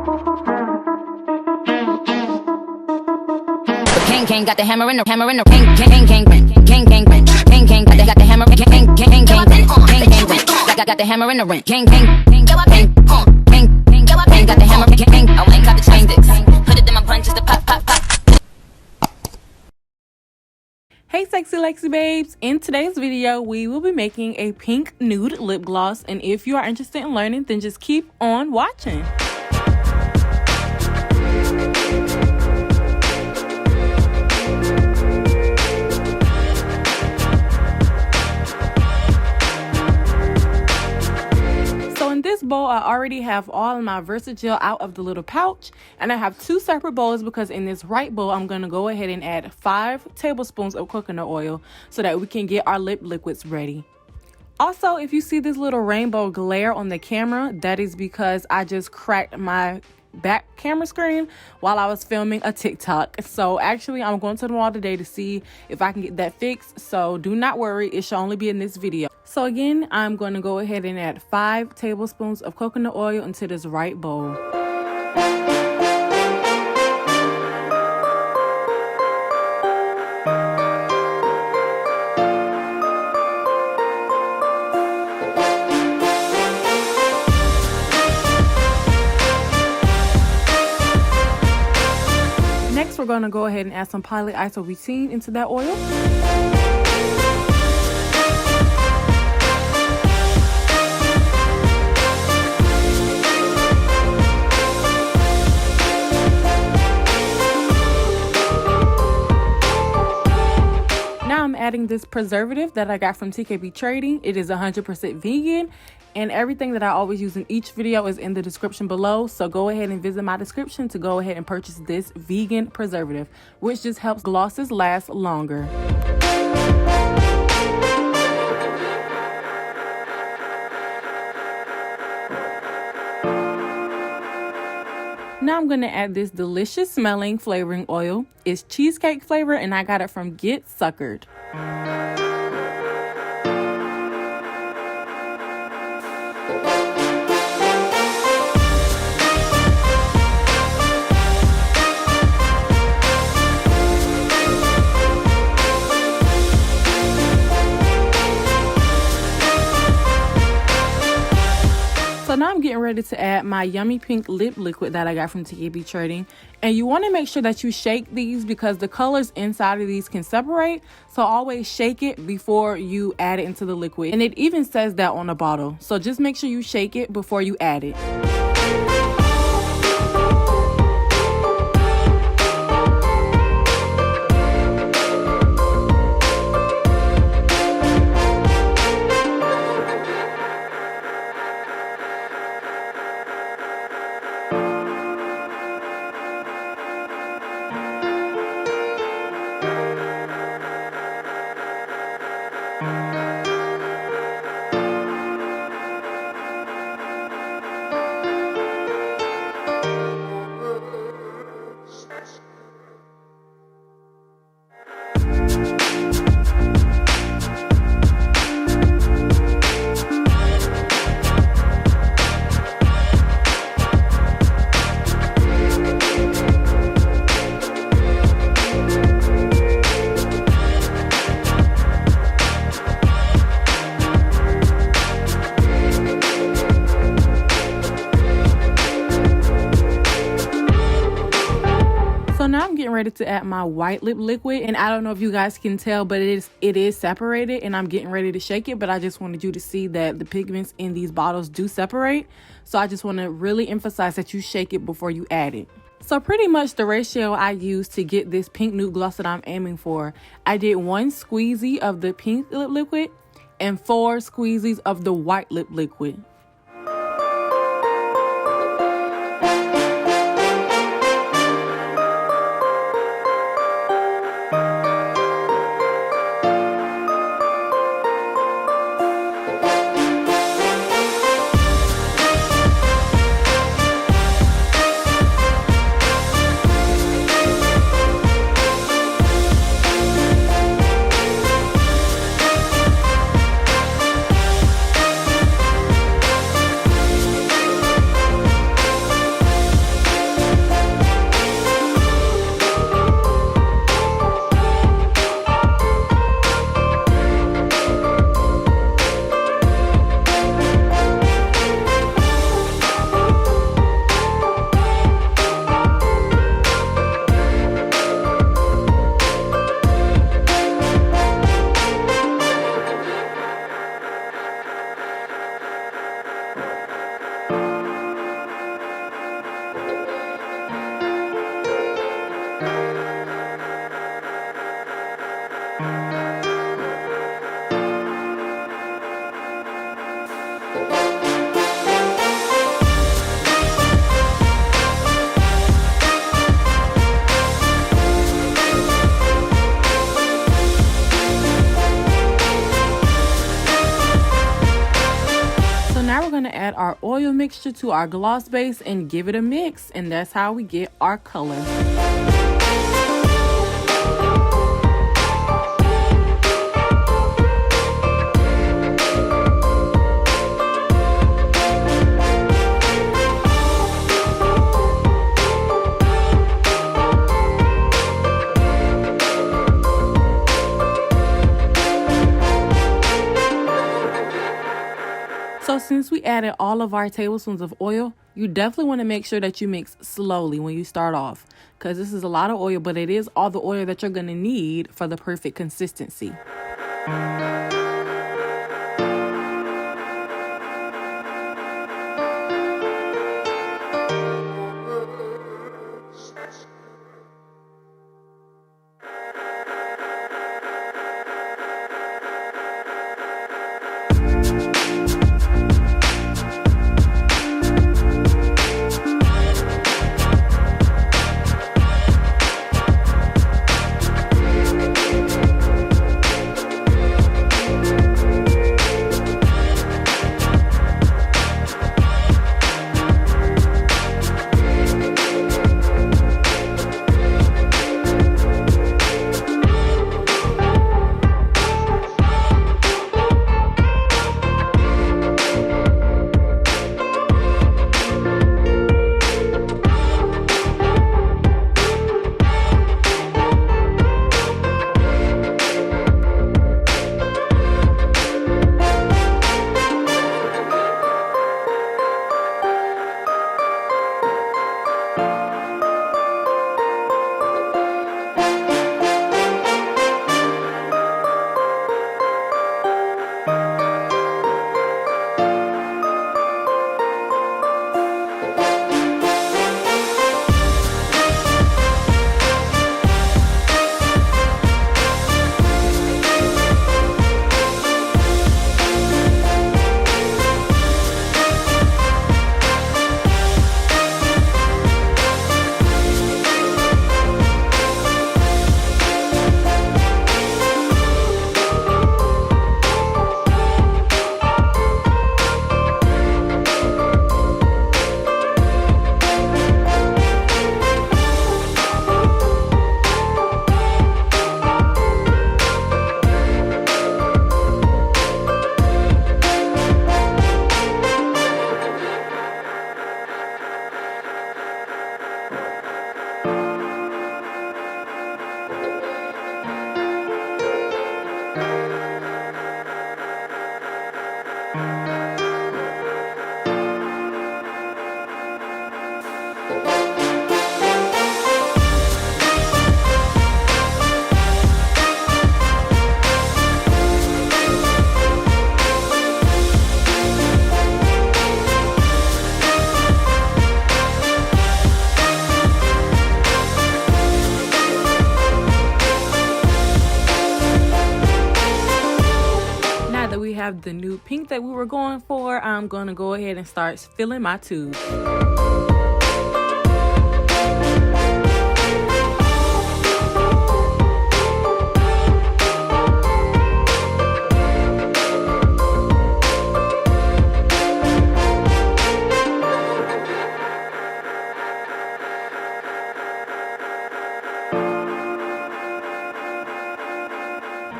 King got the hammer in the king got the hammer got the hammer in the ring king got the hammer I ain't got the change put it in my punches to pop. Hey sexy Lexy babes, in today's video we will be making a pink nude lip gloss, and if you are interested in learning then just keep on watching. This bowl, I already have all of my Versagel out of the little pouch, and I have two separate bowls because in this right bowl I'm going to go ahead and add 5 tablespoons of coconut oil so that we can get our lip liquids ready. Also, if you see this little rainbow glare on the camera, that is because I just cracked my back camera screen while I was filming a TikTok. So actually I'm going to the mall today to see if I can get that fixed, so do not worry, it should only be in this video. So again, I'm going to go ahead and add 5 tablespoons of coconut oil into this right bowl. Next, we're going to go ahead and add some Pilot isobutene into that oil. Now I'm adding this preservative that I got from TKB Trading. It is 100% vegan, and everything that I always use in each video is in the description below. So go ahead and visit my description to go ahead and purchase this vegan preservative, which just helps glosses last longer. Now I'm going to add this delicious smelling flavoring oil. It's cheesecake flavor and I got it from Get Suckered. So now I'm getting ready to add my yummy pink lip liquid that I got from TKB Trading. And you want to make sure that you shake these because the colors inside of these can separate. So always shake it before you add it into the liquid. And it even says that on the bottle. So just make sure you shake it before you add it. So now I'm getting ready to add my white lip liquid, and I don't know if you guys can tell, but it is separated, and I'm getting ready to shake it, but I just wanted you to see that the pigments in these bottles do separate. So I just want to really emphasize that you shake it before you add it. So pretty much the ratio I used to get this pink nude gloss that I'm aiming for, I did 1 squeezy of the pink lip liquid and 4 squeezies of the white lip liquid. add our oil mixture to our gloss base and give it a mix, and that's how we get our color. So since we added all of our tablespoons of oil, you definitely want to make sure that you mix slowly when you start off, because this is a lot of oil, but it is all the oil that you're going to need for the perfect consistency. Have the nude pink that we were going for, I'm going to go ahead and start filling my tube.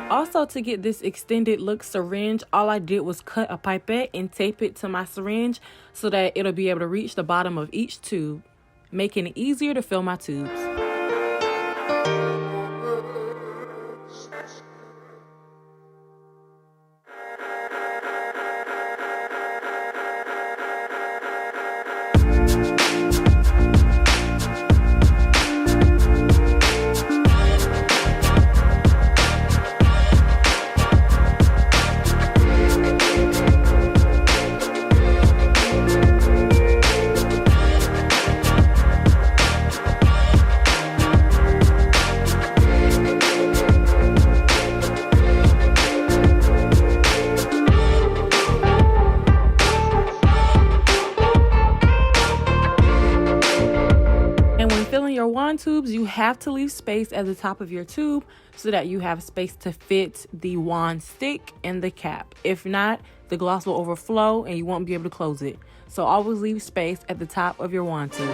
Also, to get this extended look syringe, all I did was cut a pipette and tape it to my syringe so that it'll be able to reach the bottom of each tube, making it easier to fill my tubes. Your wand tubes, you have to leave space at the top of your tube so that you have space to fit the wand stick and the cap. If not, the gloss will overflow and you won't be able to close it. So always leave space at the top of your wand tube.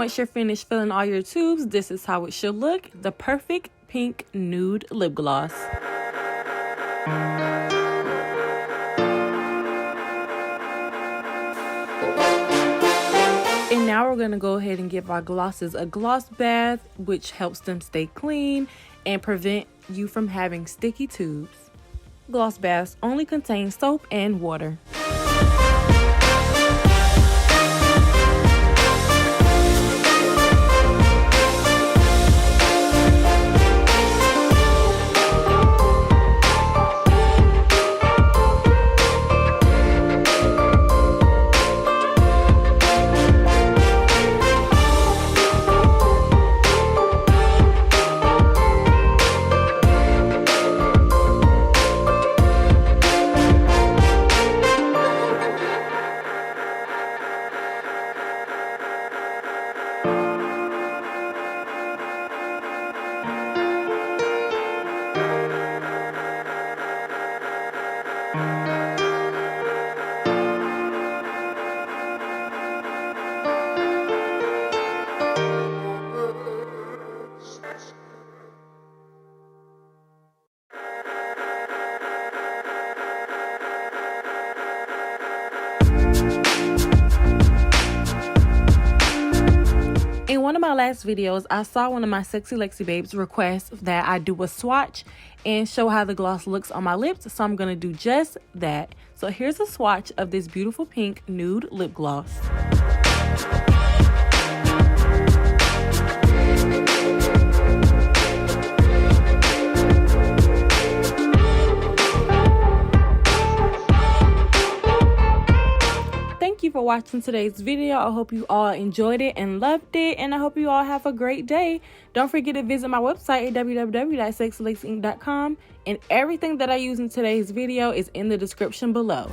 Once you're finished filling all your tubes, this is how it should look. The perfect pink nude lip gloss. And now we're going to go ahead and give our glosses a gloss bath, which helps them stay clean and prevent you from having sticky tubes. Gloss baths only contain soap and water. one of my last videos, I saw one of my sexy Lexy babes request that I do a swatch and show how the gloss looks on my lips. So I'm going to do just that. So here's a swatch of this beautiful pink nude lip gloss. Thank you for watching today's video. I hope you all enjoyed it and loved it, and I hope you all have a great day. Don't forget to visit my website at www.xoxo.com, and everything that I use in today's video is in the description below.